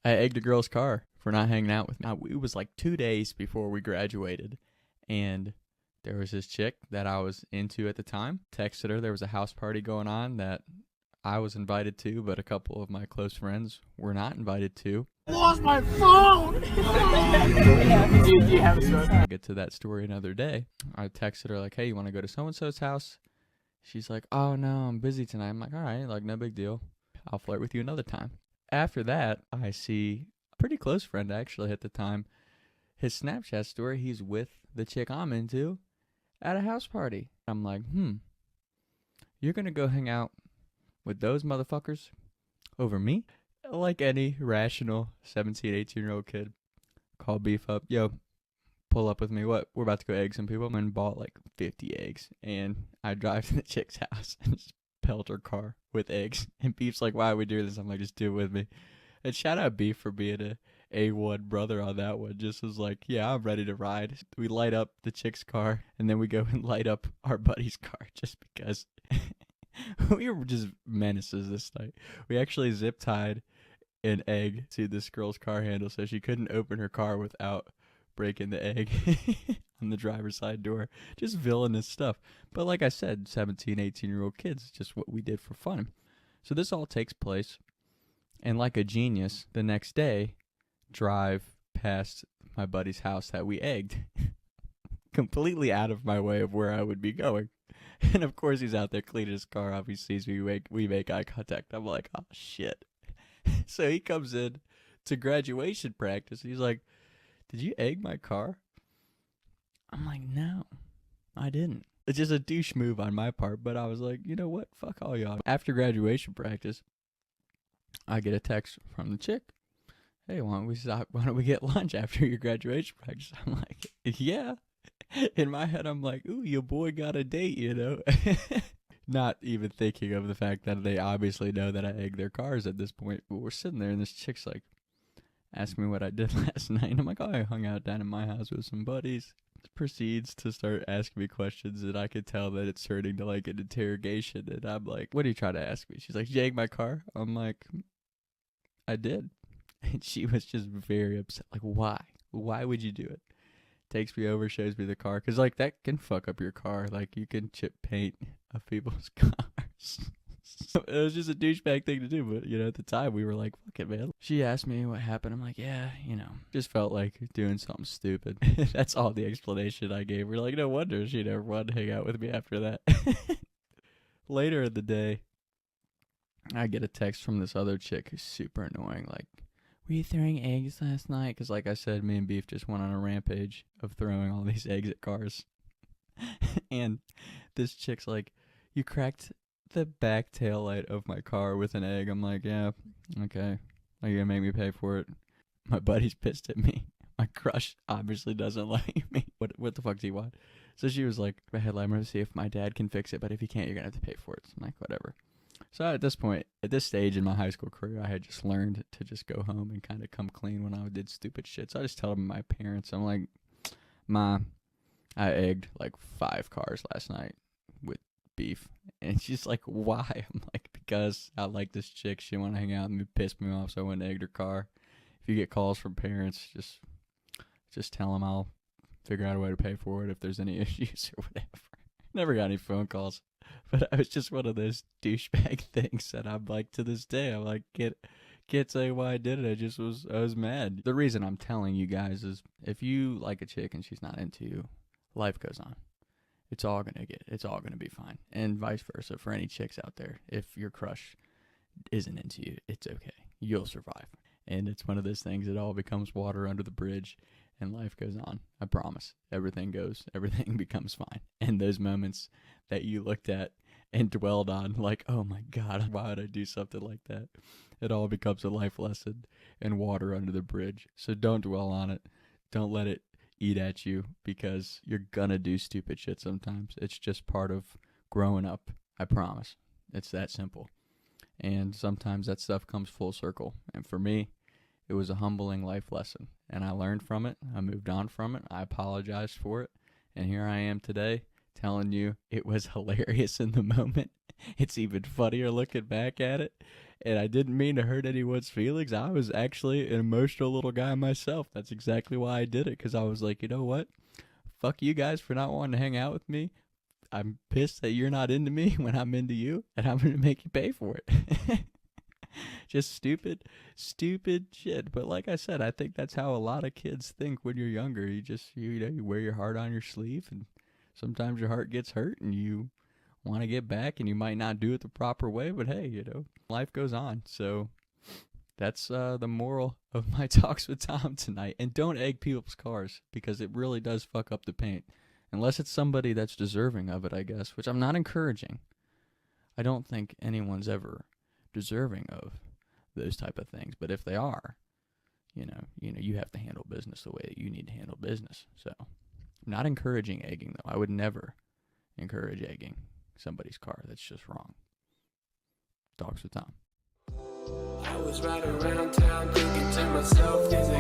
I egged a girl's car for not hanging out with me. It was like 2 days before we graduated, and there was this chick that I was into at the time. Texted her. There was a house party going on that I was invited to, but a couple of my close friends were not invited to. I lost my phone! Do you have a story? I'll get to that story another day. I texted her like, hey, you want to go to so-and-so's house? She's like, oh, no, I'm busy tonight. I'm like, all right, like, no big deal. I'll flirt with you another time. After that, I see a pretty close friend, actually, at the time. His Snapchat story, he's with the chick I'm into at a house party. I'm like, you're going to go hang out with those motherfuckers over me? Like any rational 17, 18-year-old kid, call Beef up. Yo, pull up with me. What? We're about to go egg some people. And bought like 50 eggs. And I drive to the chick's house and just pelt her car with eggs. And Beef's like, why are we doing this? I'm like, just do it with me. And shout out Beef for being a A1 brother on that one. Just was like, yeah, I'm ready to ride. We light up the chick's car. And then we go and light up our buddy's car just because we were just menaces this night. We actually zip tied an egg to this girl's car handle so she couldn't open her car without breaking the egg on the driver's side door. Just villainous stuff. But like I said, 17, 18-year-old kids, just what we did for fun. So this all takes place, and like a genius, the next day, drive past my buddy's house that we egged. Completely out of my way of where I would be going. And of course he's out there cleaning his car off. He sees me, we make eye contact. I'm like, oh shit. So he comes in to graduation practice. He's like, did you egg my car? I'm like, no, I didn't. It's just a douche move on my part, but I was like, you know what? Fuck all y'all. After graduation practice, I get a text from the chick. Hey, why don't we get lunch after your graduation practice? I'm like, yeah. In my head, I'm like, ooh, your boy got a date, you know? Not even thinking of the fact that they obviously know that I egg their cars at this point. But we're sitting there, and this chick's like, ask me what I did last night. And I'm like, oh, I hung out down in my house with some buddies. Proceeds to start asking me questions, and I could tell that it's turning to like an interrogation. And I'm like, what are you trying to ask me? She's like, did you egg my car? I'm like, I did. And she was just very upset. Like, why? Why would you do it? Takes me over, shows me the car. Because, like, that can fuck up your car. Like, you can chip paint of people's cars. It was just a douchebag thing to do. But, you know, at the time, we were like, fuck it, man. She asked me what happened. I'm like, yeah, you know, just felt like doing something stupid. That's all the explanation I gave. We're like, no wonder she never wanted to hang out with me after that. Later in the day, I get a text from this other chick who's super annoying. Like, were you throwing eggs last night? Because like I said, me and Beef just went on a rampage of throwing all these eggs at cars. And this chick's like, you cracked the back tail light of my car with an egg. I'm like, yeah, okay. Are you going to make me pay for it? My buddy's pissed at me. My crush obviously doesn't like me. What the fuck do you want? So she was like, I'm going to see if my dad can fix it, but if he can't, you're going to have to pay for it. So I'm like, whatever. So at this point, at this stage in my high school career, I had just learned to just go home and kind of come clean when I did stupid shit. So I just tell my parents, I'm like, Ma, I egged like 5 cars last night with Beef. And she's like, why? I'm like, because I like this chick. She want to hang out and piss me off, so I went and egged her car. If you get calls from parents, just tell them I'll figure out a way to pay for it if there's any issues or whatever. Never got any phone calls. But it was just one of those douchebag things that I'm like, to this day, I'm like, can't say why I did it. I was mad. The reason I'm telling you guys is if you like a chick and she's not into you, life goes on. It's all gonna be fine. And vice versa for any chicks out there. If your crush isn't into you, it's okay. You'll survive. And it's one of those things, it all becomes water under the bridge and life goes on. I promise. Everything becomes fine. And those moments that you looked at and dwelled on, like, oh my God, why would I do something like that? It all becomes a life lesson and water under the bridge. So don't dwell on it. Don't let it eat at you, because you're gonna do stupid shit sometimes. It's just part of growing up. I promise. It's that simple. And sometimes that stuff comes full circle. And for me, it was a humbling life lesson. And I learned from it. I moved on from it. I apologized for it. And here I am today telling you it was hilarious in the moment. It's even funnier looking back at it. And I didn't mean to hurt anyone's feelings. I was actually an emotional little guy myself. That's exactly why I did it, because I was like, you know what? Fuck you guys for not wanting to hang out with me. I'm pissed that you're not into me when I'm into you, and I'm going to make you pay for it. Just stupid shit. But like I said, I think that's how a lot of kids think when you're younger. You wear your heart on your sleeve, and sometimes your heart gets hurt, and you want to get back, and you might not do it the proper way, but hey, life goes on. So that's the moral of my talks with Tom tonight. And don't egg people's cars, because it really does fuck up the paint. Unless it's somebody that's deserving of it, I guess, which I'm not encouraging. I don't think anyone's ever deserving of those type of things. But if they are, you have to handle business the way that you need to handle business. So I'm not encouraging egging, though. I would never encourage egging somebody's car. That's just wrong. Talks with Tom. I was riding around town thinking to myself, is it